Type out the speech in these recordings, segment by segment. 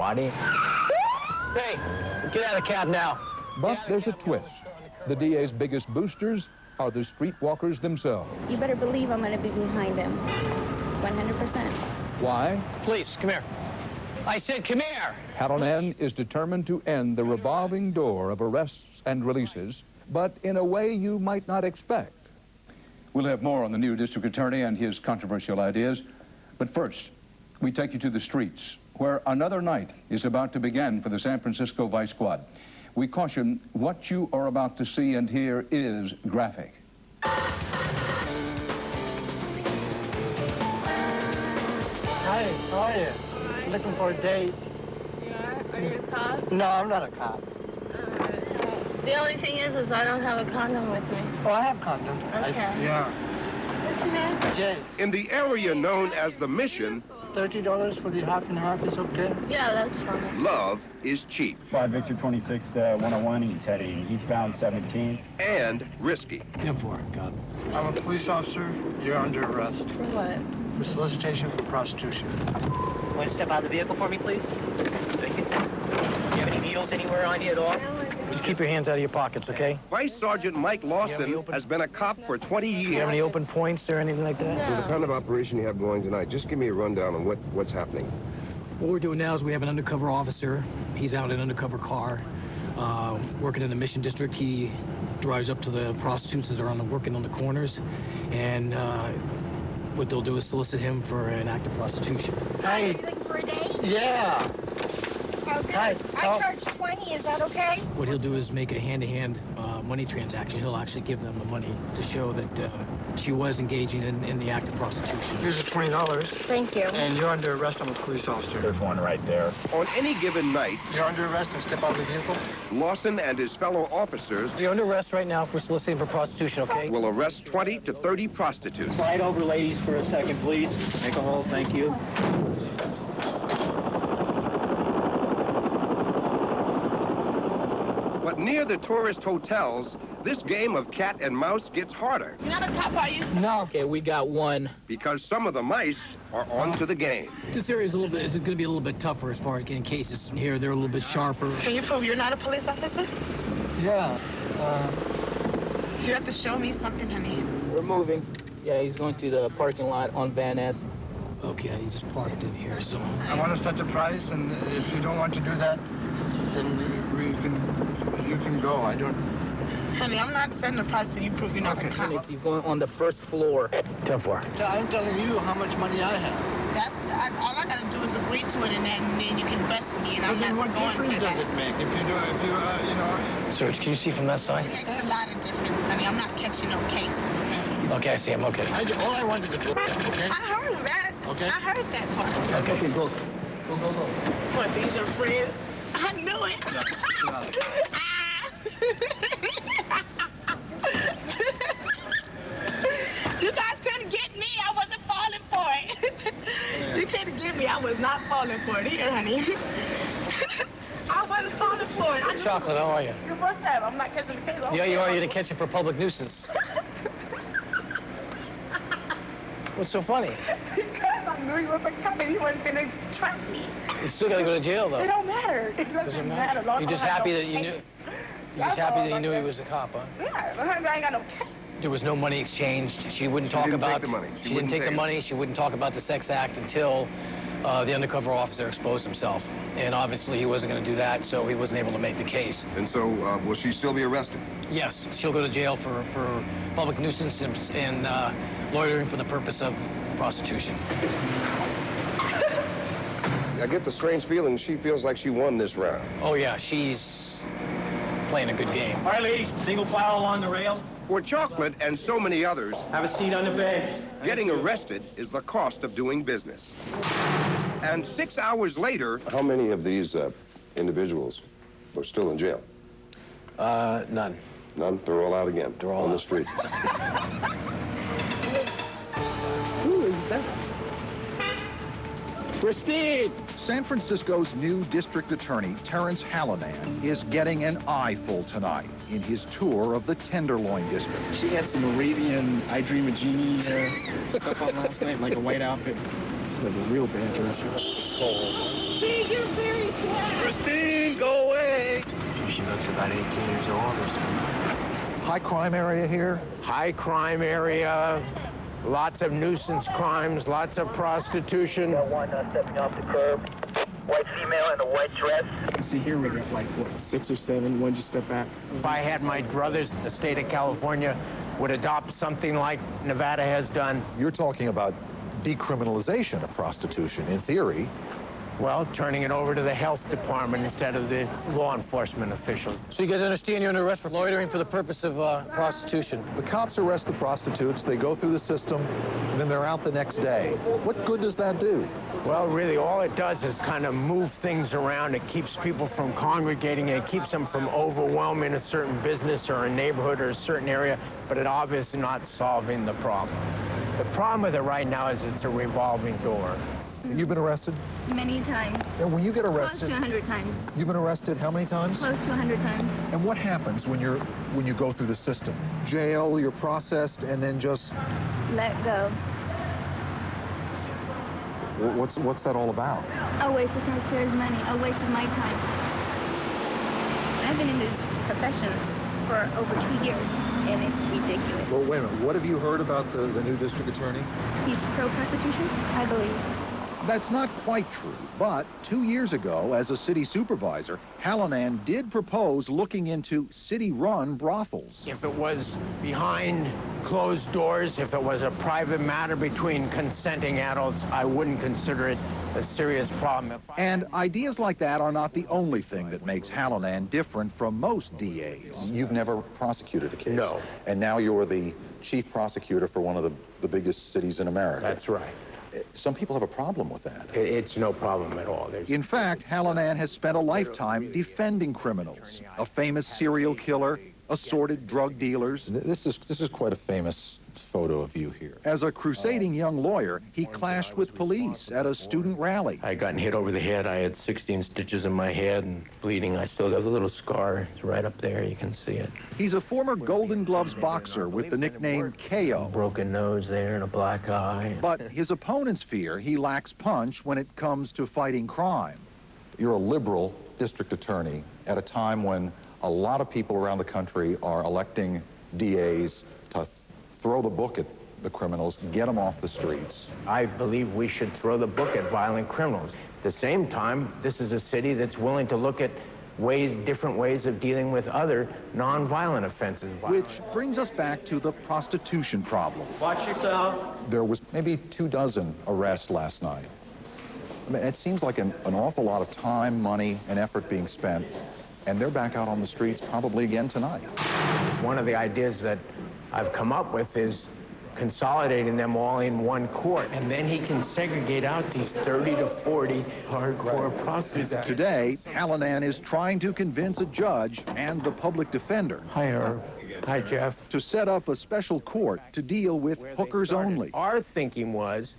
karate. Hey, get out of the cab now. But there's a twist. The DA's biggest boosters are the streetwalkers themselves. You better believe I'm going to be behind him. 100%. Why? Police, come here. I said come here. Cattleman is determined to end the revolving door of arrests and releases, but in a way you might not expect. We'll have more on the new district attorney and his controversial ideas. But first, we take you to the streets, where another night is about to begin for the San Francisco Vice Squad. We caution, what you are about to see and hear is graphic. Hi, how are you? Looking for a date. You are? Are you a cop? No, I'm not a cop. The only thing is I don't have a condom with me. Oh, I have condoms. Okay. Yeah. What's your name? Jay, In the area known as the Mission, $30 for the half and half is okay? Yeah, that's fine. love is cheap 5 Victor 26 to 101, he's heading eastbound 17. and risky. 10-4, got it. I'm a police officer. You're under arrest For what? for solicitation for prostitution. Want to step out of the vehicle for me, please? Thank you. Do you have any needles anywhere on you at all? Just keep your hands out of your pockets, okay? Vice Sergeant Mike Lawson has been a cop for 20 Do you have years. any open points or anything like that? So the kind of operation you have going tonight, just give me a rundown on what's happening. What we're doing now is we have an undercover officer. He's out in an undercover car, working in the Mission District. He drives up to the prostitutes that are working on the corners, and what they'll do is solicit him for an act of prostitution. Hi. Are you looking for a date? Yeah. Oh, good. Hi. I charge 20. Is that okay? What he'll do is make a hand-to-hand money transaction. He'll actually give them the money to show that she was engaging in the act of prostitution. Here's the $20, Thank you. and you're under arrest. I'm a police officer. There's one right there. On any given night, You're under arrest and step out of the vehicle. Lawson and his fellow officers You're under arrest right now for soliciting for prostitution, okay? will arrest 20 to 30 prostitutes. Slide over, ladies, for a second, please. Make a hole, thank you. But near the tourist hotels, this game of cat and mouse gets harder You're not a cop, are you? No. Okay, we got one. because some of the mice are onto the game. This area is going to be a little bit tougher as far as getting cases here. They're a little bit sharper. Can you prove you're not a police officer? Yeah. You have to show me something, honey. We're moving. Yeah, he's going to the parking lot on Van Ness. Okay, he just parked in here, so... I want to set the price, and if you don't want to do that, then you can go. I don't... Honey, I'm not setting the price till you prove you're not a cop. He's going on the first floor. 10-4. I'm telling you how much money I have. All I gotta do is agree to it, and then you can bust me, and I'm But then not what going difference for does that. it make if you know... Search, can you see from that side? It makes a lot of difference, honey. I'm not catching no cases, okay? Okay, I see him, okay. All I wanted to do, okay? I heard that. Okay. I heard that part. Okay, go. What, these are friends? I knew it. You guys couldn't get me. I wasn't falling for it. You couldn't get me. I was not falling for it. Here, honey. I wasn't falling for it. I knew Chocolate, how are you? You must have. I'm not catching the case. Yeah, you are. You're gonna catch it for public nuisance. What's so funny? Because I knew you was a cop and you wasn't going to trap me. You still gotta go to jail, It though. don't matter. It doesn't matter. Long You're just as I happy have that no you knew... case. You're just happy that you knew he was a cop, huh? Yeah, but honey, I ain't got no case. There was no money exchanged. She wouldn't She talk didn't take about... the money. She didn't take the money. She wouldn't talk about the sex act until the undercover officer exposed himself. And obviously he wasn't going to do that, so he wasn't able to make the case. And so, will she still be arrested? Yes, she'll go to jail for public nuisance and loitering for the purpose of prostitution. I get the strange feeling she feels like she won this round. Oh, yeah, she's playing a good game. All right, ladies, single file along the rail. For Chocolate and so many others, Have a seat on the bench. getting arrested is the cost of doing business. And 6 hours later, How many of these individuals are still in jail? None. None? They're all out again. They're all on out. the street. Who is that? Christine! San Francisco's new district attorney, Terrence Hallinan, is getting an eyeful tonight in his tour of the Tenderloin District. She had some Arabian I Dream of Genie stuff on last night, like a white outfit. like a real bad dresser. See, you're very quiet. Christine, go away. She looks about 18 years old or something. High crime area here? High crime area, lots of nuisance crimes, lots of prostitution. One stepping off the curb. White female in a white dress. See, here we got like, what, 6 or 7? Why'd you step back? If I had my druthers, the state of California would adopt something like Nevada has done. You're talking about decriminalization of prostitution, in theory. Well, turning it over to the health department instead of the law enforcement officials. So you guys understand you're under arrest for loitering for the purpose of prostitution? The cops arrest the prostitutes, they go through the system, and then they're out the next day. What good does that do? Well, really, all it does is kind of move things around. It keeps people from congregating. It keeps them from overwhelming a certain business or a neighborhood or a certain area, but it obviously not solving the problem. The problem with it right now is it's a revolving door. You've been arrested? Many times. And when you get arrested... Close to 100 times. You've been arrested how many times? Close to 100 times. And what happens when you go through the system? Jail, you're processed, and then just... Let go. What's that all about? A waste of taxpayers' money. A waste of my time. I've been in this profession for over 2 years, and it's ridiculous. Well, wait a minute. What have you heard about the new district attorney? He's pro-prostitution, I believe. That's not quite true, but 2 years ago, as a city supervisor, Hallinan did propose looking into city-run brothels. If it was behind closed doors, if it was a private matter between consenting adults, I wouldn't consider it a serious problem. And ideas like that are not the only thing that makes Hallinan different from most DAs. You've never prosecuted a case. No. And now you're the chief prosecutor for one of the biggest cities in America. That's right. Some people have a problem with that. It's no problem at all. In fact, Hallinan has spent a lifetime defending criminals. A famous serial killer, assorted drug dealers. This is quite a famous photo of you here. As a crusading young lawyer, he clashed with police at a student rally. I got hit over the head. I had 16 stitches in my head and bleeding. I still got a little scar. It's right up there. You can see it. He's a former Golden Gloves boxer with the nickname KO. Broken nose there and a black eye. But his opponents fear he lacks punch when it comes to fighting crime. You're a liberal district attorney at a time when a lot of people around the country are electing DAs to throw the book at the criminals, get them off the streets. I believe we should throw the book at violent criminals. At the same time, this is a city that's willing to look at different ways of dealing with other non-violent offenses. Which brings us back to the prostitution problem. Watch yourself. There was maybe 24 arrests last night. I mean, it seems like an awful lot of time, money, and effort being spent, and they're back out on the streets probably again tonight. One of the ideas that I've come up with is consolidating them all in one court, and then he can segregate out these 30 to 40 hardcore prostitutes. Today, Hallinan is trying to convince a judge and the public defender. Hi, Herb. Hi, Jeff. To set up a special court to deal with hookers only. Our thinking was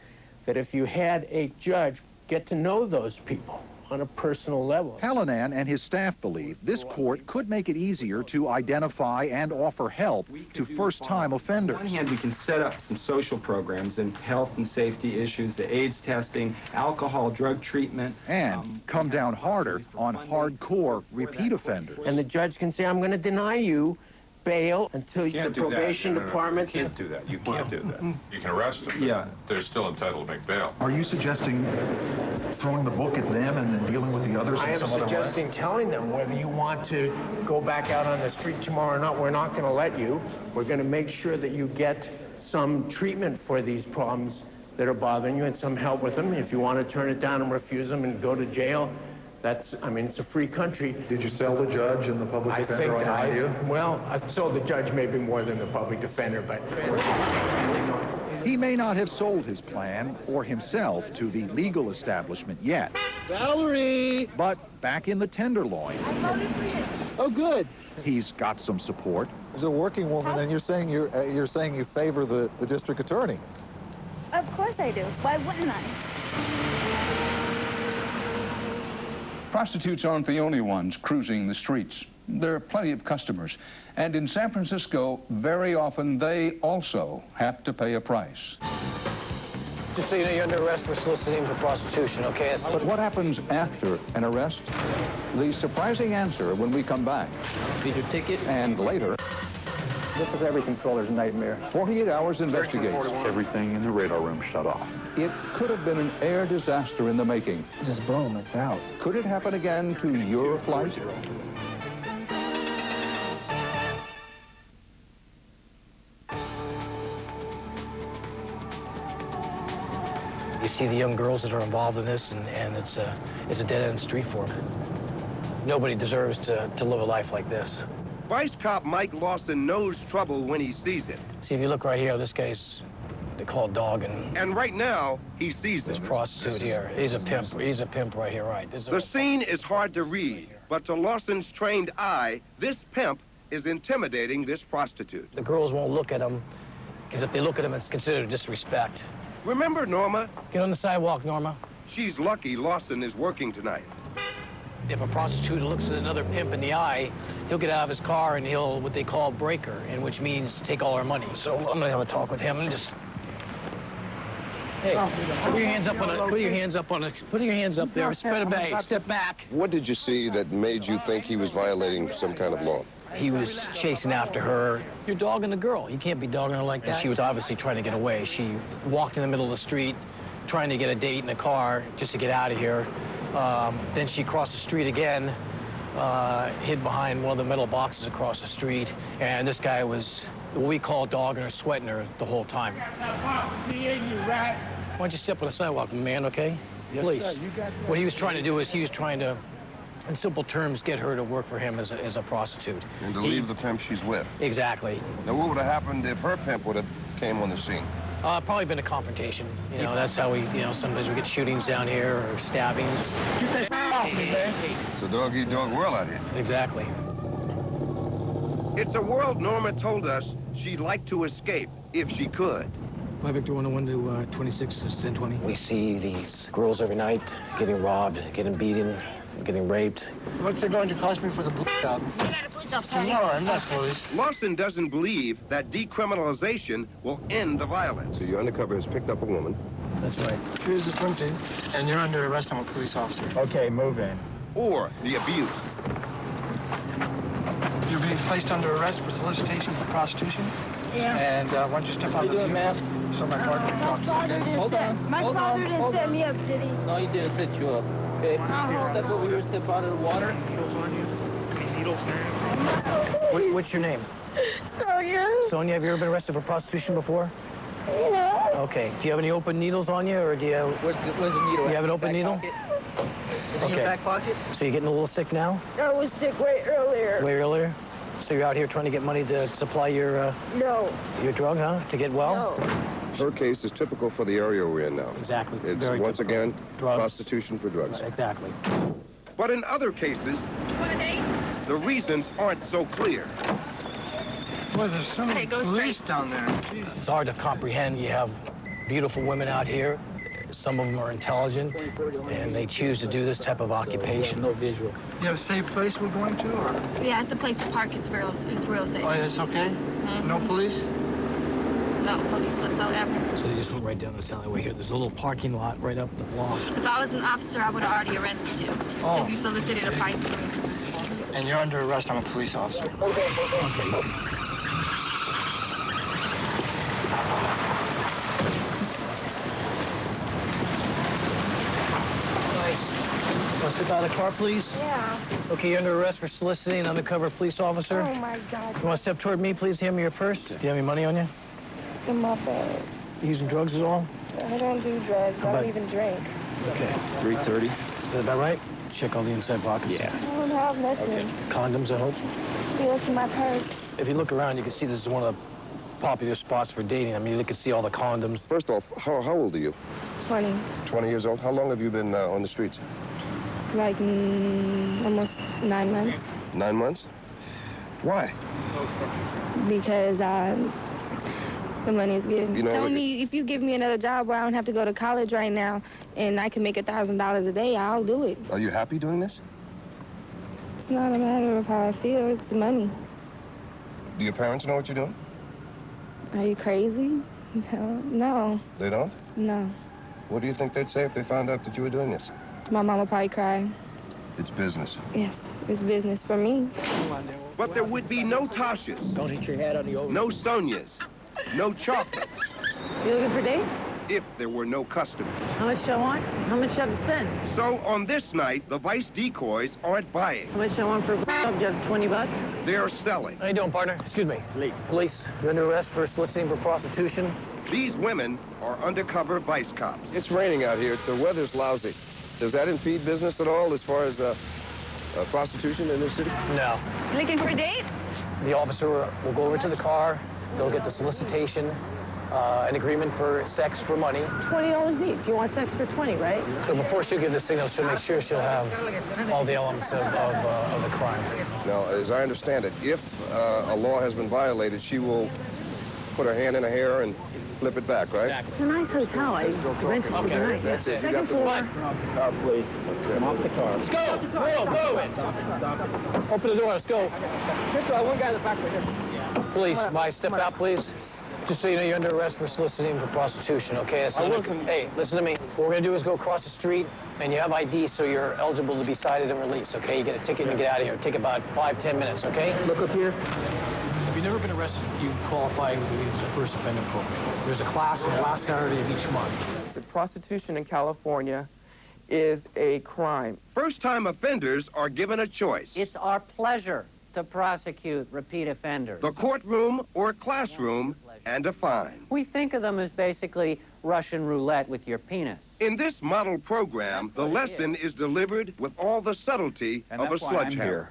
that if you had a judge get to know those people on a personal level. Hallinan and his staff believe this court could make it easier to identify and offer help to first-time offenders. On one hand, we can set up some social programs and health and safety issues, the AIDS testing, alcohol, drug treatment. And come down harder on hardcore repeat offenders. And the judge can say, I'm going to deny you bail until the probation department... You can't do that. You can't do that. You can arrest them, but they're still entitled to make bail. Are you suggesting throwing the book at them and then dealing with the others I in am some other way? suggesting telling them whether you want to go back out on the street tomorrow or not, we're not going to let you. We're going to make sure that you get some treatment for these problems that are bothering you and some help with them. If you want to turn it down and refuse them and go to jail, it's a free country. Did you sell the judge and the public defender on your idea? Well, I've sold the judge maybe more than the public defender, but... He may not have sold his plan or himself to the legal establishment yet. Valerie! But back in the Tenderloin... I voted for you. Oh, good. He's got some support. As a working woman, and you're saying you favor the district attorney. Of course I do. Why wouldn't I? Prostitutes aren't the only ones cruising the streets. There are plenty of customers. And in San Francisco, very often they also have to pay a price. Just so you know, you're under arrest for soliciting for prostitution, okay? But what happens after an arrest? The surprising answer when we come back. Need your ticket? And later, This is every controller's nightmare. 48 Hours investigates. Everything in the radar room shut off. It could have been an air disaster in the making. Just boom, it's out. Could it happen again to your flight? You see the young girls that are involved in this, and it's a dead-end street for them. Nobody deserves to live a life like this. Vice Cop Mike Lawson knows trouble when he sees it. See, if you look right here, this guy's, they call it dog, and right now, he sees this it. prostitute here. He's a pimp. He's a pimp right here, right? The scene is hard to read, but to Lawson's trained eye, this pimp is intimidating this prostitute. The girls won't look at him, because if they look at him, it's considered disrespect. Remember Norma? Get on the sidewalk, Norma. She's lucky Lawson is working tonight. If a prostitute looks at another pimp in the eye, he'll get out of his car and he'll, what they call breaker, and which means take all our money. So I'm gonna have a talk with him and just... Hey, put your hands up on it. Put your hands up on it. Put your hands up there. Spread them out. Step back. What did you see that made you think he was violating some kind of law? He was chasing after her. You're dogging the girl. You can't be dogging her like that. And she was obviously trying to get away. She walked in the middle of the street, trying to get a date in a car just to get out of here. Then she crossed the street again, hid behind one of the metal boxes across the street, and this guy was what we call dogging her, sweating her the whole time. Why don't you step on the sidewalk, man, okay? Yes, Please. sir, you got that. What he was trying to do is he was trying to, in simple terms, get her to work for him as a prostitute. And to leave the pimp she's with. Exactly. Now, what would have happened if her pimp would have came on the scene? Probably been a confrontation. You know, that's how we, sometimes we get shootings down here or stabbings. Get that off me, man. It's a dog-eat-dog world out here. Exactly. It's a world Norma told us she'd like to escape if she could. 5 Victor 101 to 26, 1020. We see these girls every night getting robbed, getting beaten, getting raped. What's it going to cost me for the blue job? No, I'm not police. Lawson doesn't believe that decriminalization will end the violence. So your undercover has picked up a woman. That's right. Here's the swim team, and you're under arrest. I'm a police officer. Okay, move in. Or the abuse. You're being placed under arrest for solicitation for prostitution. Yeah. And why don't you step out of the vehicle so my partner can talk to you, okay? My father didn't set me up, did he? No, he didn't set you up. Okay. Step over here, step out of the water. What's your name? Sonia. Sonia, have you ever been arrested for prostitution before? Yeah. Okay. Do you have any open needles on you, or do you have... Where's the needle? You have an open needle? Pocket? Is it in your back pocket? So you're getting a little sick now? I was sick way earlier. Way earlier? So you're out here trying to get money to supply your drug, huh? To get well? No. Her case is typical for the area we're in now. Exactly. It's, Very once typical. again, Drugs. prostitution for drugs. Exactly. But in other cases, the reasons aren't so clear. Boy, there's so many police down there. Jesus. It's hard to comprehend. You have beautiful women out here. Some of them are intelligent, and they choose to do this type of occupation. No visual. You have a safe place we're going to, or? Yeah, it's the place to park. It's real safe. Oh, it's okay? No police? No police whatsoever. So they just went right down this alleyway here. There's a little parking lot right up the block. If I was an officer, I would have already arrested you. Oh. Because you solicited a fight. And you're under arrest. I'm a police officer. Okay. Want to step out of the car, please? Yeah. Okay, you're under arrest for soliciting an undercover police officer. Oh, my God. You want to step toward me, please? Hand me your purse. Do you have any money on you? In my bag. You using drugs at all? I don't do drugs. I don't even drink. Okay. 330. Is that about right? Check all the inside pockets. I don't have nothing. Condoms, I hope. Yeah, it's in my purse. If you look around, you can see this is one of the popular spots for dating. I mean, you can see all the condoms. First off, how old are you? 20. 20 years old. How long have you been on the streets? Like almost 9 months. 9 months? Why? Because the money is good. You know, Tell me, if you give me another job where I don't have to go to college right now and I can make $1,000 a day, I'll do it. Are you happy doing this? It's not a matter of how I feel, it's the money. Do your parents know what you're doing? Are you crazy? No. They don't? No. What do you think they'd say if they found out that you were doing this? My mom will probably cry. It's business. Yes, it's business for me. But there would be no Tasha's. Don't hit your head on the over. No Sonia's. No chocolates. You looking for dates? If there were no customers. How much do I want? How much do you have to spend? So on this night, the vice decoys aren't buying. How much do I want for a job? Do you have 20 bucks? They're selling. How you doing, partner? Excuse me. Police, you're under arrest for soliciting for prostitution. These women are undercover vice cops. It's raining out here. The weather's lousy. Does that impede business at all as far as prostitution in this city? No. Looking for a date? The officer will go over to the car. They'll get the solicitation, an agreement for sex for money. $20 each. You want sex for 20, right? So before she'll give the signal, she'll make sure she'll have all the elements of the crime. Now, as I understand it, if a law has been violated, she will put her hand in her hair and flip it back, right? It's a nice hotel. I rented for the night. That's it. You Second got the floor. Car, please. Come off the car. Let's go! Will, move it! Open the door, let's go. One guy in the back right here. Police, step out, please. Just so you know, you're under arrest for soliciting for prostitution, okay? Hey, listen to me. What we're gonna do is go across the street, and you have ID, so you're eligible to be cited and released, okay? You get a ticket and get out of here. Take about 5-10 minutes, okay? Look up here. If you've never been arrested, you qualify with the first offender program. There's a class on the last Saturday of each month. The prostitution in California is a crime. First-time offenders are given a choice. It's our pleasure to prosecute repeat offenders. The courtroom or classroom and a fine. We think of them as basically Russian roulette with your penis. In this model program, the lesson is delivered with all the subtlety of a sledgehammer.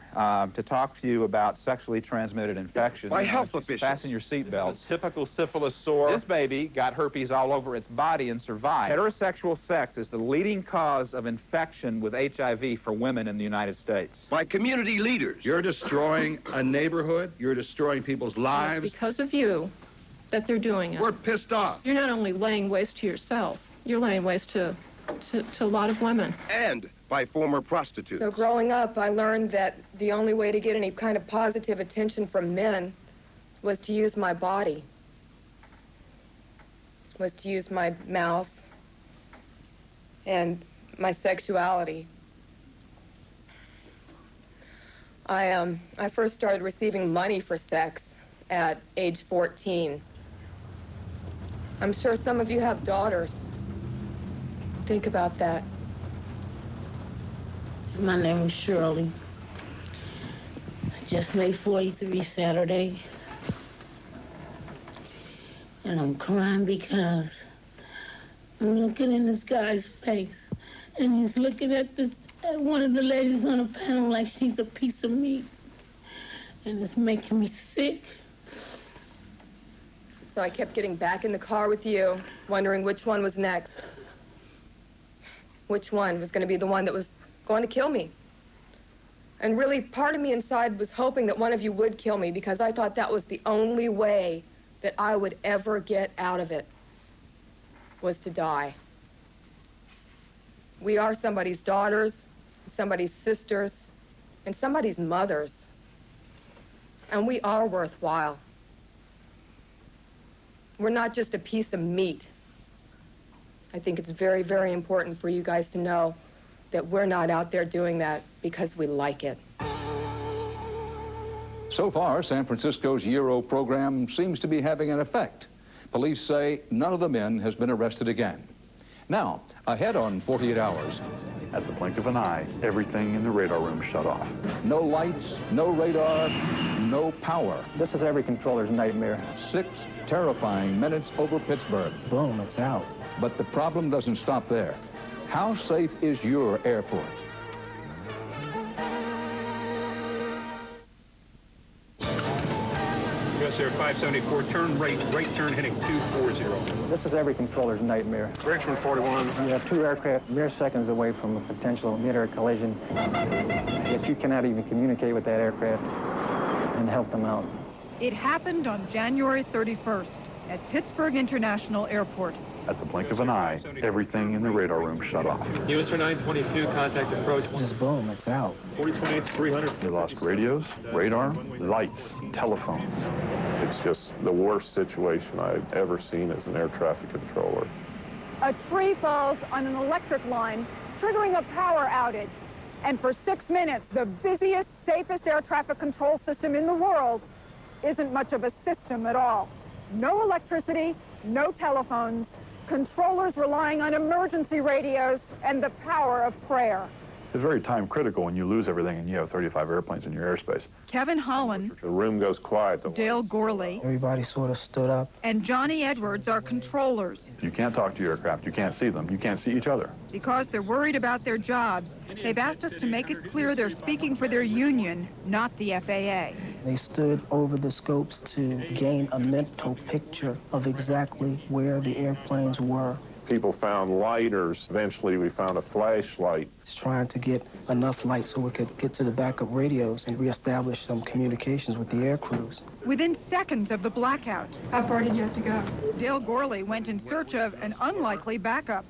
To talk to you about sexually transmitted infections. By health officials. Fasten your seatbelts. Typical syphilis sore. This baby got herpes all over its body and survived. Heterosexual sex is the leading cause of infection with HIV for women in the United States. By community leaders. You're destroying a neighborhood. You're destroying people's lives. It's because of you that they're doing it. We're pissed off. You're not only laying waste to yourself, you're laying waste to a lot of women. And by former prostitutes. So growing up, I learned that the only way to get any kind of positive attention from men was to use my body, was to use my mouth and my sexuality. I first started receiving money for sex at age 14. I'm sure some of you have daughters. Think about that. My name is Shirley. I just made 43 Saturday. And I'm crying because I'm looking in this guy's face, and he's looking at one of the ladies on the panel like she's a piece of meat. And it's making me sick. So I kept getting back in the car with you, wondering which one was next. Which one was going to be the one that was going to kill me. And really, part of me inside was hoping that one of you would kill me, because I thought that was the only way that I would ever get out of it, was to die. We are somebody's daughters, somebody's sisters, and somebody's mothers. And we are worthwhile. We're not just a piece of meat. I think it's very, very important for you guys to know that we're not out there doing that because we like it. So far, San Francisco's WOIO program seems to be having an effect. Police say none of the men has been arrested again. Now, ahead on 48 Hours. At the blink of an eye, everything in the radar room shut off. No lights, no radar, no power. This is every controller's nightmare. 6 terrifying minutes over Pittsburgh. Boom, it's out. But the problem doesn't stop there. How safe is your airport? US Air 574, turn right turn heading 240. This is every controller's nightmare. Direction 41. You have 2 aircraft mere seconds away from a potential mid-air collision. Yet you cannot even communicate with that aircraft and help them out. It happened on January 31st at Pittsburgh International Airport. At the blink of an eye, everything in the radar room shut off. USA 922, contact approach. Just boom, it's out. 4028, 300. They lost radios, radar, lights, telephones. It's just the worst situation I've ever seen as an air traffic controller. A tree falls on an electric line, triggering a power outage. And for 6 minutes, the busiest, safest air traffic control system in the world isn't much of a system at all. No electricity, no telephones, controllers relying on emergency radios and the power of prayer. It's very time critical when you lose everything and you have 35 airplanes in your airspace. Kevin Holland, The room goes quiet. Dale Gorley, Everybody sort of stood up. and Johnny Edwards are controllers. You can't talk to your aircraft. You can't see them. You can't see each other. Because they're worried about their jobs, they've asked us to make it clear they're speaking for their union, not the FAA. They stood over the scopes to gain a mental picture of exactly where the airplanes were. People found lighters. Eventually, we found a flashlight. It's trying to get enough light so we could get to the backup radios and reestablish some communications with the air crews. Within seconds of the blackout, How far did you have to go? Dale Gorley went in search of an unlikely backup,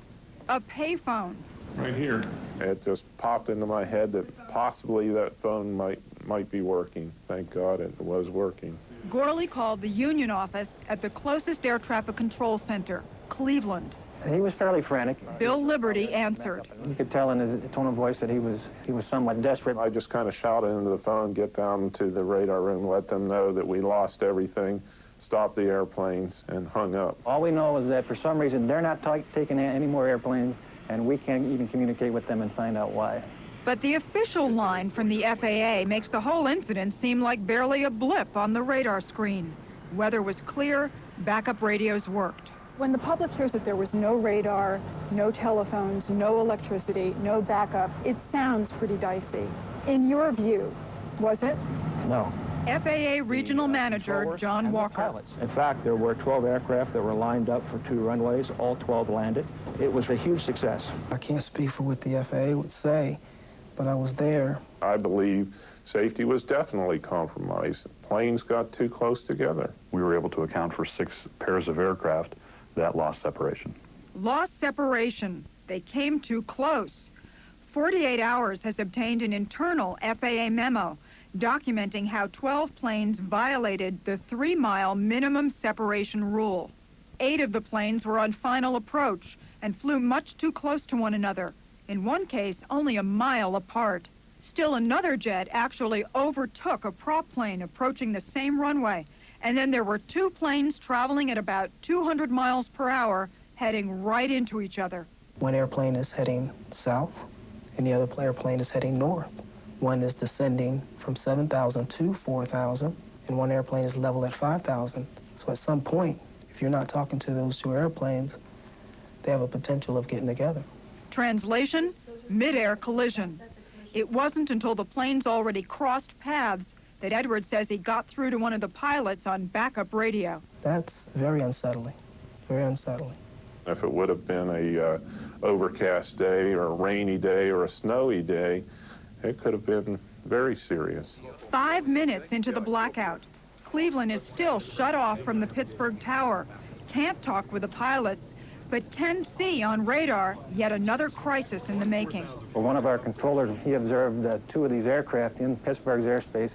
a payphone. Right here. It just popped into my head that possibly that phone might be working. Thank God it was working. Gorley called the union office at the closest air traffic control center, Cleveland. He was fairly frantic. Bill Liberty answered. You could tell in his tone of voice that he was somewhat desperate. I just kind of shouted into the phone, get down to the radar room, let them know that we lost everything, stopped the airplanes, and hung up. All we know is that for some reason they're not taking any more airplanes, and we can't even communicate with them and find out why. But the official line from the FAA makes the whole incident seem like barely a blip on the radar screen. Weather was clear, backup radios worked. When the public hears that there was no radar, no telephones, no electricity, no backup, it sounds pretty dicey. In your view, was it? No. FAA Regional Manager John Walker. In fact, there were 12 aircraft that were lined up for 2 runways. All 12 landed. It was a huge success. I can't speak for what the FAA would say, but I was there. I believe safety was definitely compromised. Planes got too close together. We were able to account for 6 pairs of aircraft that lost separation. Lost separation. They came too close. 48 Hours has obtained an internal FAA memo documenting how 12 planes violated the 3-mile minimum separation rule. 8 of the planes were on final approach and flew much too close to one another. In one case, only a mile apart. Still another jet actually overtook a prop plane approaching the same runway. And then there were 2 planes traveling at about 200 miles per hour, heading right into each other. One airplane is heading south, and the other airplane is heading north. One is descending from 7,000 to 4,000, and one airplane is level at 5,000. So at some point, if you're not talking to those 2 airplanes, they have a potential of getting together. Translation, mid-air collision. It wasn't until the planes already crossed paths that Edwards says he got through to one of the pilots on backup radio. That's very unsettling, very unsettling. If it would have been a overcast day or a rainy day or a snowy day, it could have been very serious. 5 minutes into the blackout, Cleveland is still shut off from the Pittsburgh Tower. Can't talk with the pilots, but can see on radar yet another crisis in the making. Well, one of our controllers, he observed 2 of these aircraft in Pittsburgh's airspace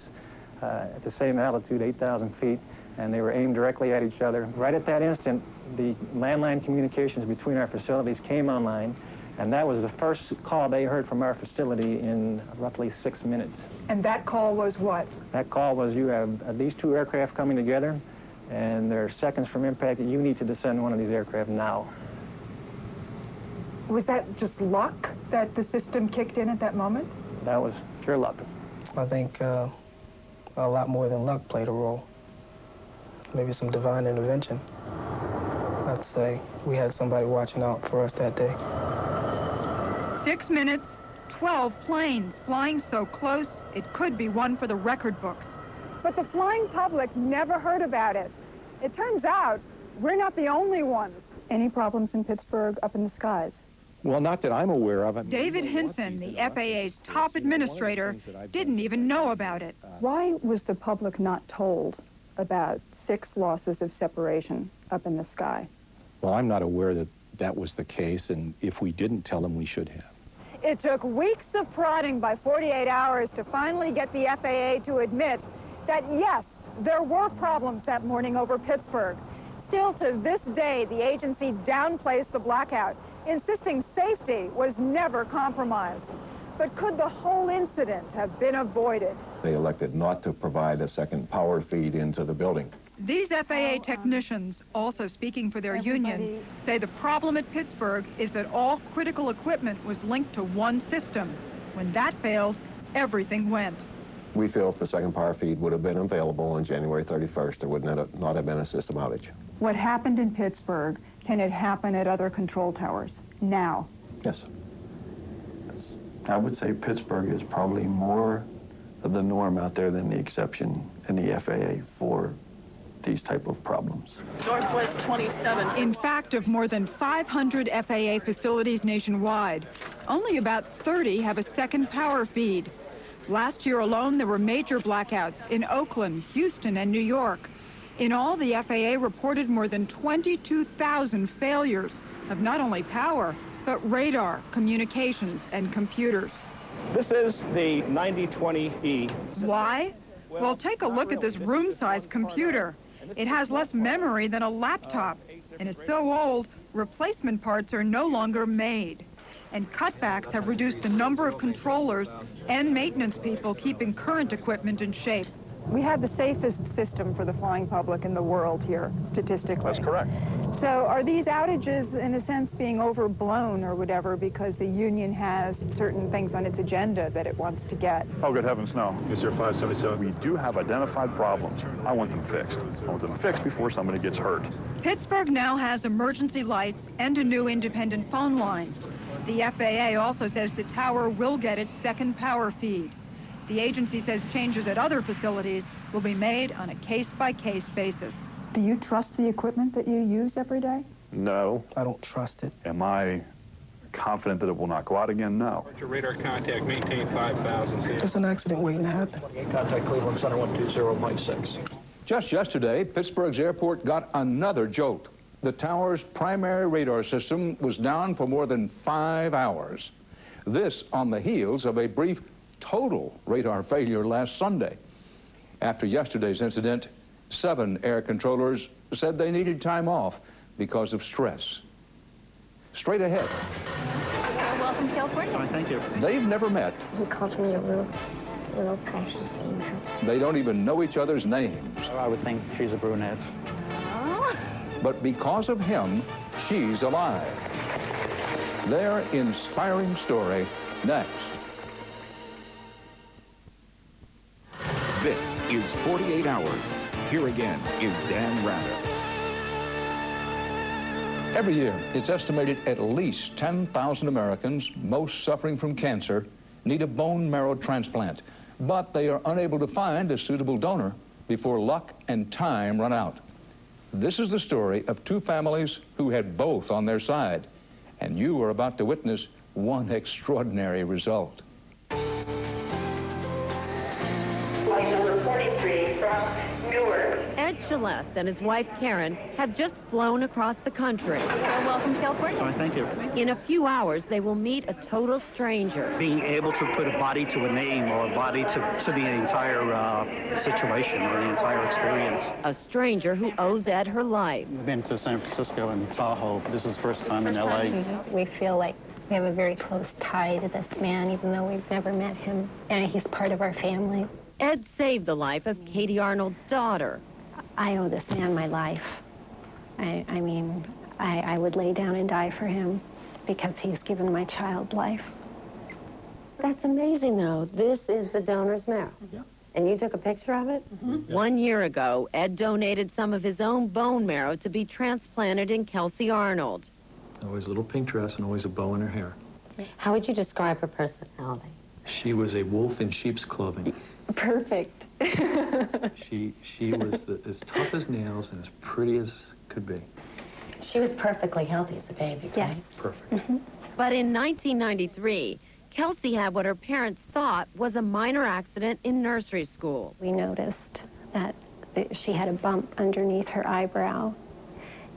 at the same altitude, 8,000 feet, and they were aimed directly at each other. Right at that instant, the landline communications between our facilities came online, and that was the first call they heard from our facility in roughly 6 minutes. And that call was what? That call was, you have these 2 aircraft coming together, and they're seconds from impact, and you need to descend one of these aircraft now. Was that just luck that the system kicked in at that moment? That was pure luck. I think a lot more than luck played a role. Maybe some divine intervention. I'd say we had somebody watching out for us that day. 6 minutes, 12 planes flying so close, it could be one for the record books. But the flying public never heard about it. It turns out we're not the only ones. Any problems in Pittsburgh up in the skies? Well, not that I'm aware of. David Hinson, the FAA's top administrator, didn't even know about it. Why was the public not told about 6 losses of separation up in the sky? Well, I'm not aware that that was the case, and if we didn't tell them, we should have. It took weeks of prodding by 48 Hours to finally get the FAA to admit that, yes, there were problems that morning over Pittsburgh. Still, to this day, the agency downplays the blackout, insisting safety was never compromised. But could the whole incident have been avoided? They elected not to provide a second power feed into the building. These FAA technicians, also speaking for their union, say the problem at Pittsburgh is that all critical equipment was linked to one system. When that failed, everything went. We feel if the second power feed would have been available on January 31st, there would not have been a system outage. What happened in Pittsburgh, can it happen at other control towers now? Yes. I would say Pittsburgh is probably more of the norm out there than the exception in the FAA for these type of problems. Northwest 27. In fact, of more than 500 FAA facilities nationwide, only about 30 have a second power feed. Last year alone, there were major blackouts in Oakland, Houston, and New York. In all, the FAA reported more than 22,000 failures of not only power, but radar, communications, and computers. This is the 9020E. Why? Well, take a look at this room-sized computer. It has less memory than a laptop and is so old, replacement parts are no longer made. And cutbacks have reduced the number of controllers and maintenance people keeping current equipment in shape. We have the safest system for the flying public in the world here, statistically. That's correct. So are these outages, in a sense, being overblown or whatever because the union has certain things on its agenda that it wants to get? Oh, good heavens, no. Is there 577? We do have identified problems. I want them fixed. I want them fixed before somebody gets hurt. Pittsburgh now has emergency lights and a new independent phone line. The FAA also says the tower will get its second power feed. The agency says changes at other facilities will be made on a case-by-case basis. Do you trust the equipment that you use every day? No. I don't trust it. Am I confident that it will not go out again? No. Your radar contact, maintain 5,000. There's an accident waiting to happen. Contact Cleveland Center 120.6. Just yesterday, Pittsburgh's airport got another jolt. The tower's primary radar system was down for more than 5 hours. This on the heels of a brief total radar failure last Sunday. After yesterday's incident, 7 air controllers said they needed time off because of stress. Straight ahead. Welcome to California. Oh, thank you. They've never met. He calls me a little precious angel. They don't even know each other's names. Oh, I would think she's a brunette. Oh. But because of him, she's alive. Their inspiring story next. This is 48 Hours. Here again is Dan Rather. Every year, it's estimated at least 10,000 Americans, most suffering from cancer, need a bone marrow transplant. But they are unable to find a suitable donor before luck and time run out. This is the story of 2 families who had both on their side. And you are about to witness one extraordinary result. Number 43 from Newark. Ed Celeste and his wife Karen have just flown across the country. Welcome to California. Oh, thank you. In a few hours, they will meet a total stranger. Being able to put a body to a name or a body to the entire situation or the entire experience. A stranger who owes Ed her life. We've been to San Francisco and Tahoe. This is the first time in L.A. We feel like we have a very close tie to this man, even though we've never met him. And he's part of our family. Ed saved the life of Katie Arnold's daughter. I owe this man my life. I mean, I would lay down and die for him because he's given my child life. That's amazing, though. This is the donor's marrow. Yeah. And you took a picture of it? Mm-hmm. 1 year ago, Ed donated some of his own bone marrow to be transplanted in Kelsey Arnold. Always a little pink dress and always a bow in her hair. How would you describe her personality? She was a wolf in sheep's clothing. Perfect. She was as tough as nails and as pretty as could be. She was perfectly healthy as a baby, right? Yes. Perfect. Mm-hmm. But in 1993, Kelsey had what her parents thought was a minor accident in nursery school. We noticed that she had a bump underneath her eyebrow,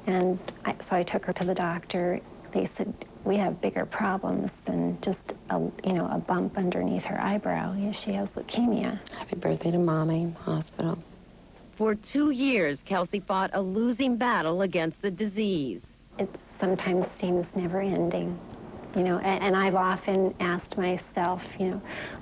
And so I took her to the doctor. They said, we have bigger problems than just a bump underneath her eyebrow. She has leukemia. Happy birthday to Mommy, hospital. For 2 years, Kelsey fought a losing battle against the disease. It sometimes seems never ending, and I've often asked myself,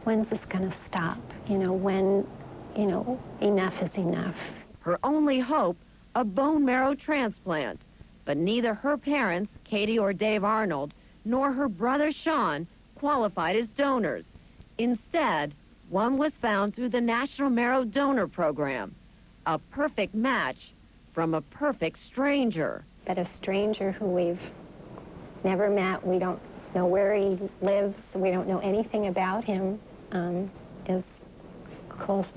when's this going to stop? When, enough is enough. Her only hope, a bone marrow transplant. But neither her parents, Katie or Dave Arnold, nor her brother Sean qualified as donors. Instead, one was found through the National Marrow Donor Program. A perfect match from a perfect stranger. But a stranger who we've never met, we don't know where he lives, we don't know anything about him, is closer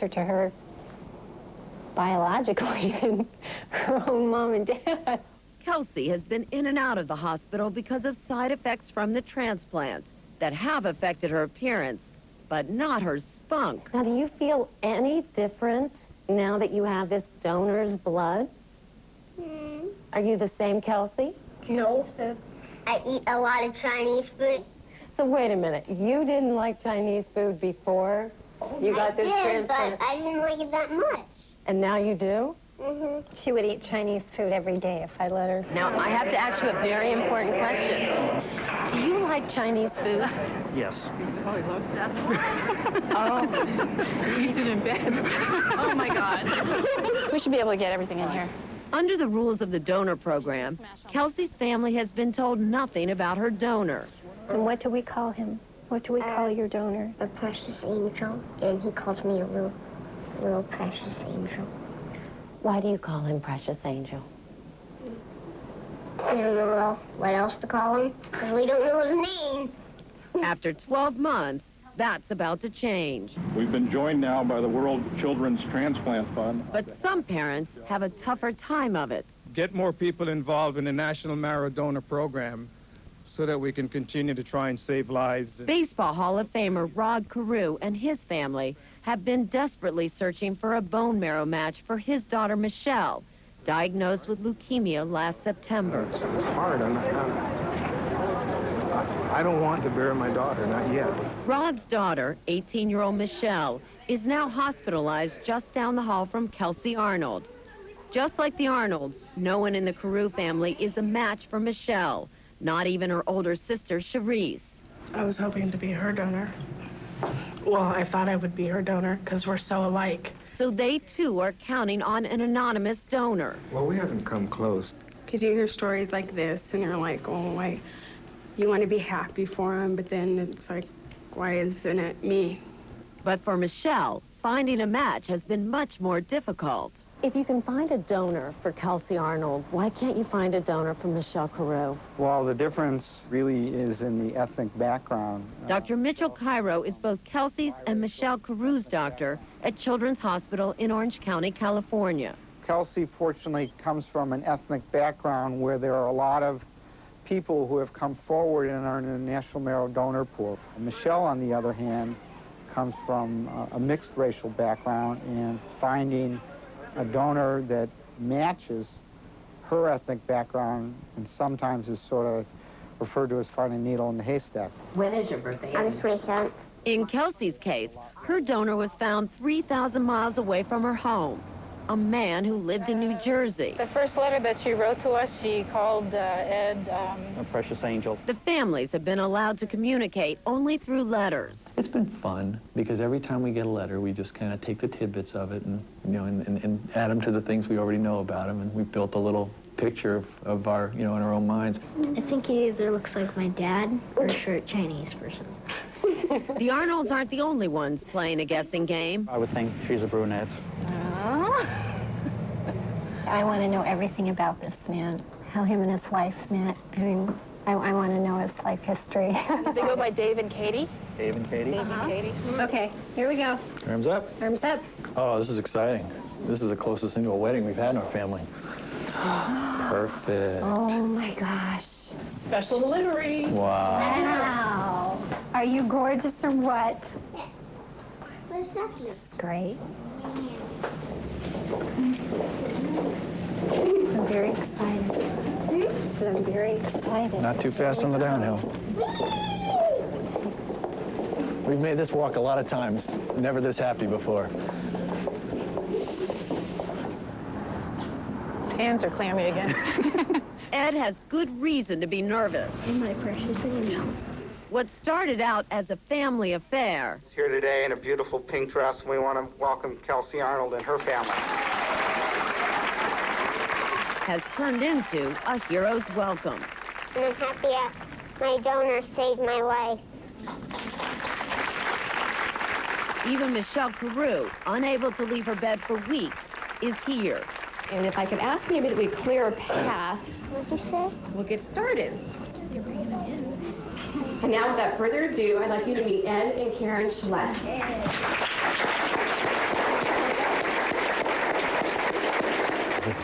to her biologically than her own mom and dad. Kelsey has been in and out of the hospital because of side effects from the transplant that have affected her appearance, but not her spunk. Now, do you feel any different now that you have this donor's blood? Are you the same, Kelsey? No. I eat a lot of Chinese food. So wait a minute, you didn't like Chinese food before you got this transplant? But I didn't like it that much. And now you do? Mm-hmm. She would eat Chinese food every day if I let her. Now, I have to ask you a very important question. Do you like Chinese food? Yes. Probably loves that. Oh, eats it in bed. Oh, my God. We should be able to get everything in here. Under the rules of the donor program, Kelsey's family has been told nothing about her donor. And what do we call him? What do we call your donor? A precious angel, and he calls me a little precious angel. Why do you call him Precious Angel? I don't know what else to call him, because we don't know his name. After 12 months, that's about to change. We've been joined now by the World Children's Transplant Fund. But some parents have a tougher time of it. Get more people involved in the National Marrow Donor Program so that we can continue to try and save lives. Baseball Hall of Famer Rod Carew and his family have been desperately searching for a bone marrow match for his daughter Michelle, diagnosed with leukemia last September. It's hard. I don't want to bury my daughter, not yet. Rod's daughter, 18-year-old Michelle, is now hospitalized just down the hall from Kelsey Arnold. Just like the Arnolds, no one in the Carew family is a match for Michelle, not even her older sister, Cherise. I was hoping to be her donor. Well, I thought I would be her donor because we're so alike. So they, too, are counting on an anonymous donor. Well, we haven't come close. Because you hear stories like this, and you're like, oh, why? You want to be happy for him, but then it's like, why isn't it me? But for Michelle, finding a match has been much more difficult. If you can find a donor for Kelsey Arnold, why can't you find a donor for Michelle Carew? Well, the difference really is in the ethnic background. Dr. Mitchell Cairo is both Kelsey's and Michelle Carew's doctor at Children's Hospital in Orange County, California. Kelsey, fortunately, comes from an ethnic background where there are a lot of people who have come forward and are in the National Marrow Donor Pool. Michelle, on the other hand, comes from a mixed racial background, and finding a donor that matches her ethnic background and sometimes is sort of referred to as finding a needle in the haystack. When is your birthday? On the 27th. In Kelsey's case, her donor was found 3,000 miles away from her home, a man who lived in New Jersey. The first letter that she wrote to us, she called Ed... A precious angel. The families have been allowed to communicate only through letters. It's been fun because every time we get a letter, we just kind of take the tidbits of it and, and add them to the things we already know about him, and we've built a little picture of our, in our own minds. I think he either looks like my dad or a short Chinese person. The Arnolds aren't the only ones playing a guessing game. I would think she's a brunette. I want to know everything about this man, how him and his wife met. I mean, I want to know his life history. They go by Dave and Katie? Dave and Katie? Dave and Katie. Okay, here we go. Arms up. Arms up. Oh, this is exciting. This is the closest thing to a wedding we've had in our family. Perfect. Oh, my gosh. Special delivery. Wow. Wow. Are you gorgeous or what? Where's Ducky? Great. I'm very excited. I said I'm very excited. Not too fast on the downhill. We've made this walk a lot of times. Never this happy before. His hands are clammy again. Ed has good reason to be nervous. And my precious angel. What started out as a family affair Here today in a beautiful pink dress, and we want to welcome Kelsey Arnold and her family. has turned into a hero's welcome. And I'm happy that my donor saved my life. Even Michelle Carew, unable to leave her bed for weeks, is here. And if I could ask maybe that we clear a path, we'll get started. And now, without further ado, I'd like you to meet Ed and Karen Gillette.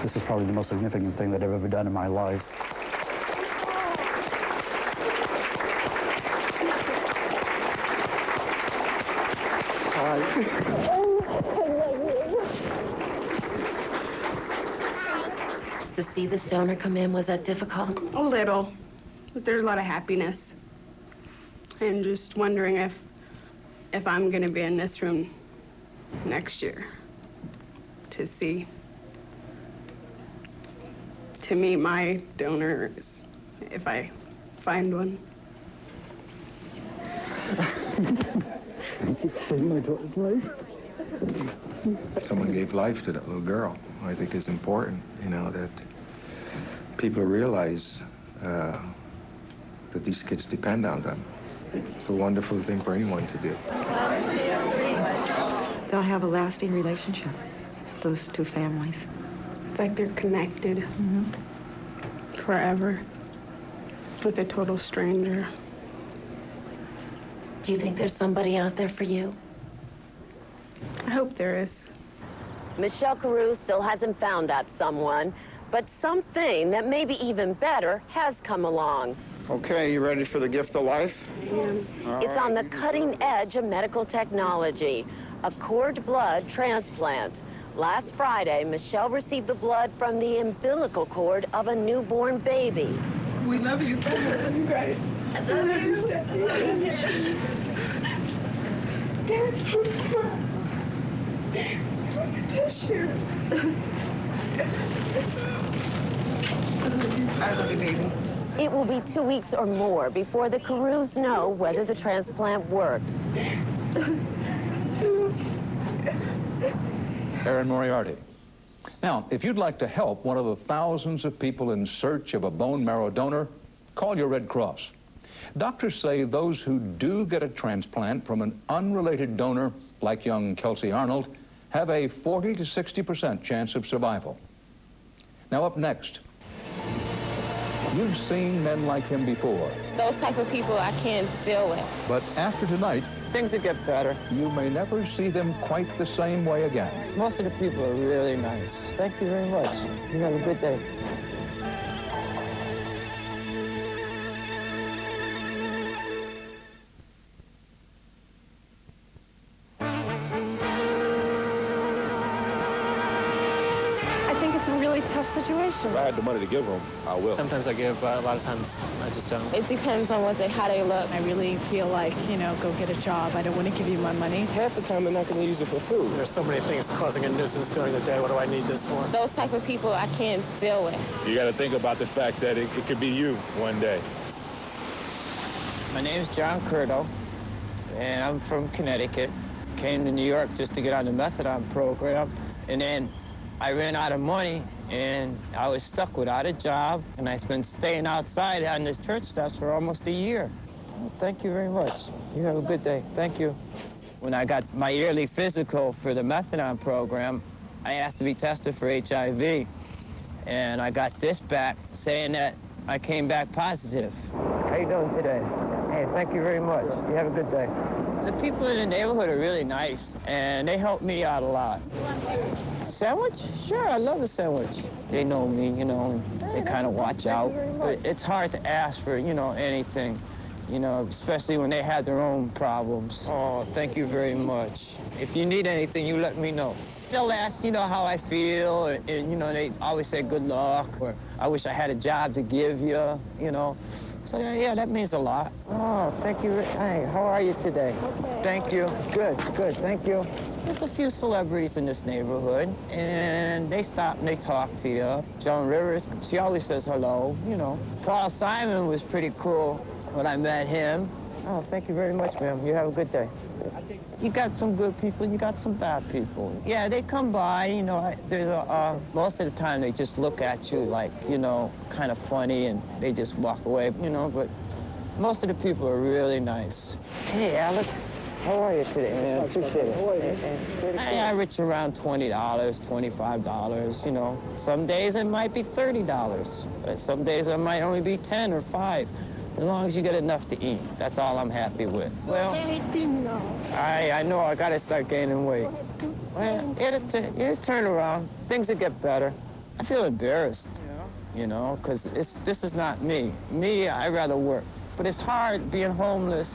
This is probably the most significant thing that I've ever done in my life. To see this donor come in, was that difficult? A little, but there's a lot of happiness. And just wondering if I'm going to be in this room next year to see, to meet my donors, if I find one. Saved my daughter's life. Someone gave life to that little girl. I think it's important, you know, that people realize that these kids depend on them. It's a wonderful thing for anyone to do. They'll have a lasting relationship, those two families. It's like they're connected forever with a total stranger. Do you think there's somebody out there for you? I hope there is. Michelle Carew still hasn't found that someone, but something that may be even better has come along. Okay, you ready for the gift of life? I am. It's on the cutting edge of medical technology, a cord blood transplant. Last Friday, Michelle received the blood from the umbilical cord of a newborn baby. We love you. I love you guys. I love you. I love you, baby. It will be 2 weeks or more before the Carews know whether the transplant worked. Aaron Moriarty. Now, if you'd like to help one of the thousands of people in search of a bone marrow donor, call your Red Cross. Doctors say those who do get a transplant from an unrelated donor, like young Kelsey Arnold, have a 40 to 60% chance of survival. Now up next, you've seen men like him before. Those type of people I can't deal with. But after tonight, things will get better. You may never see them quite the same way again. Most of the people are really nice. Thank you very much. You have a good day. Situation. If I had the money to give them, I will. Sometimes I give, a lot of times I just don't. It depends on how they look. I really feel like, go get a job. I don't want to give you my money. Half the time they're not going to use it for food. There's so many things causing a nuisance during the day. What do I need this for? Those type of people I can't deal with. You got to think about the fact that it could be you one day. My name's John Curto, and I'm from Connecticut. Came to New York just to get on the methadone program, and then I ran out of money, and I was stuck without a job, and I've been staying outside on this church steps for almost a year. Well, thank you very much. You have a good day. Thank you. When I got my yearly physical for the methadone program, I asked to be tested for HIV, and I got this back saying that I came back positive. How you doing today? Hey, thank you very much. You have a good day. The people in the neighborhood are really nice, and they help me out a lot. Sandwich? Sure, I love a sandwich. They know me, and they kind of watch out. But it's hard to ask for, anything. you know, especially when they had their own problems. Oh, thank you very much. If you need anything, you let me know. They'll ask, you know, how I feel, and you know, they always say good luck, or I wish I had a job to give you, you know. So, yeah, that means a lot. Oh, thank you. Hey, how are you today? Okay. Thank you. Good, good, thank you. There's a few celebrities in this neighborhood, and they stop and they talk to you. Joan Rivers, she always says hello, you know. Paul Simon was pretty cool when I met him. Oh, thank you very much, ma'am. You have a good day. You got some good people, you got some bad people. Yeah, they come by, you know, there's most of the time they just look at you like, you know, kind of funny, and they just walk away, you know, but most of the people are really nice. Hey, Alex, how are you today, man? Appreciate it. I average around $20, $25, you know. Some days it might be $30, but some days it might only be 10 or 5. As long as you get enough to eat, that's all I'm happy with. Well, I know I gotta start gaining weight. Well, it'll turn around. Things will get better. I feel embarrassed, you know, because this is not me. Me, I'd rather work. But it's hard being homeless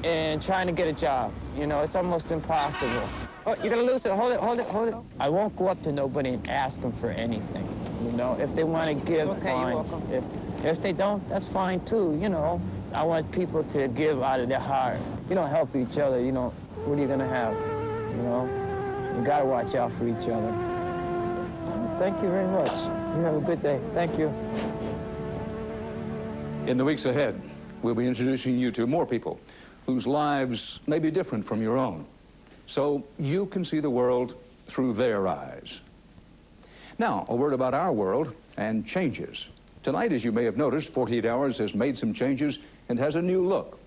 and trying to get a job. You know, it's almost impossible. Oh, you're gonna lose it. Hold it, hold it, hold it. I won't go up to nobody and ask them for anything. You know, if they want to give, okay, fine. You're welcome. If they don't, that's fine too, you know. I want people to give out of their heart. You don't help each other, you know, what are you gonna have, you know? You gotta watch out for each other. Thank you very much. You have a good day. Thank you. In the weeks ahead, we'll be introducing you to more people whose lives may be different from your own, so you can see the world through their eyes. Now, a word about our world and changes. Tonight, as you may have noticed, 48 Hours has made some changes and has a new look.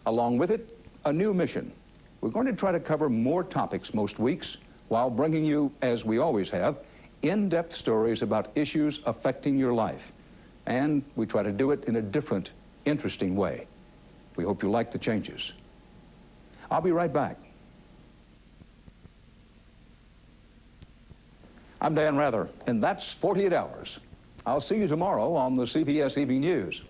Along with it, a new mission. We're going to try to cover more topics most weeks while bringing you, as we always have, in-depth stories about issues affecting your life. And we try to do it in a different, interesting way. We hope you like the changes. I'll be right back. I'm Dan Rather, and that's 48 Hours. I'll see you tomorrow on the CBS Evening News.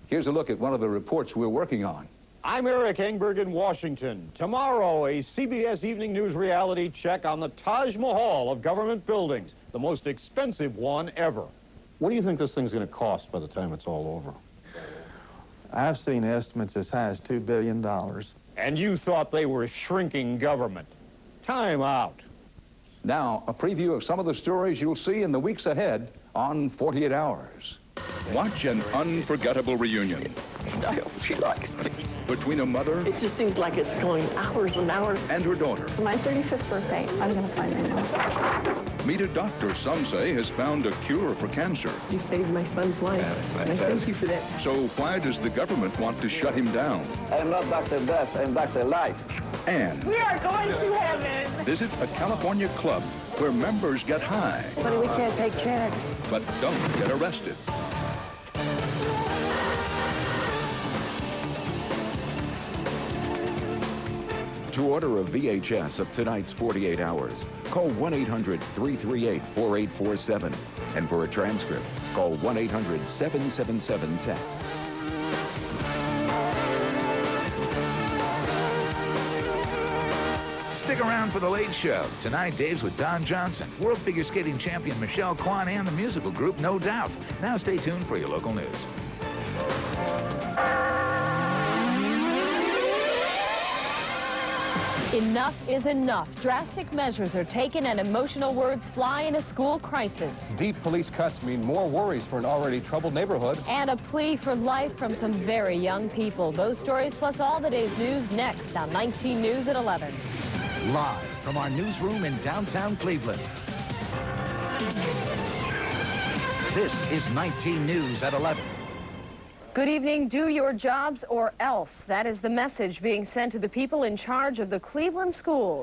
Here's a look at one of the reports we're working on. I'm Eric Engberg in Washington. Tomorrow, a CBS Evening News reality check on the Taj Mahal of government buildings, the most expensive one ever. What do you think this thing's going to cost by the time it's all over? I've seen estimates as high as $2 billion. And you thought they were shrinking government. Time out. Now, a preview of some of the stories you'll see in the weeks ahead on 48 Hours. Watch an unforgettable reunion. I hope she likes me. Between a mother... It just seems like it's going hours and hours. ...and her daughter. For my 35th birthday, I'm going to find my Meet a doctor some say has found a cure for cancer. You saved my son's life. And I thank you for that. So why does the government want to shut him down? I'm not Dr. Death, I'm Dr. Life. And we are going to heaven. Visit a California club where members get high. But we can't take checks. But don't get arrested. To order a VHS of tonight's 48 Hours, call 1-800-338-4847. And for a transcript, call 1-800-777-TEXT. Stick around for The Late Show. Tonight, Dave's with Don Johnson, world figure skating champion Michelle Kwan, and the musical group No Doubt. Now stay tuned for your local news. Enough is enough. Drastic measures are taken and emotional words fly in a school crisis. Deep police cuts mean more worries for an already troubled neighborhood. And a plea for life from some very young people. Those stories plus all the day's news next on 19 News at 11. Live from our newsroom in downtown Cleveland. This is 19 News at 11. Good evening. Do your jobs or else. That is the message being sent to the people in charge of the Cleveland schools.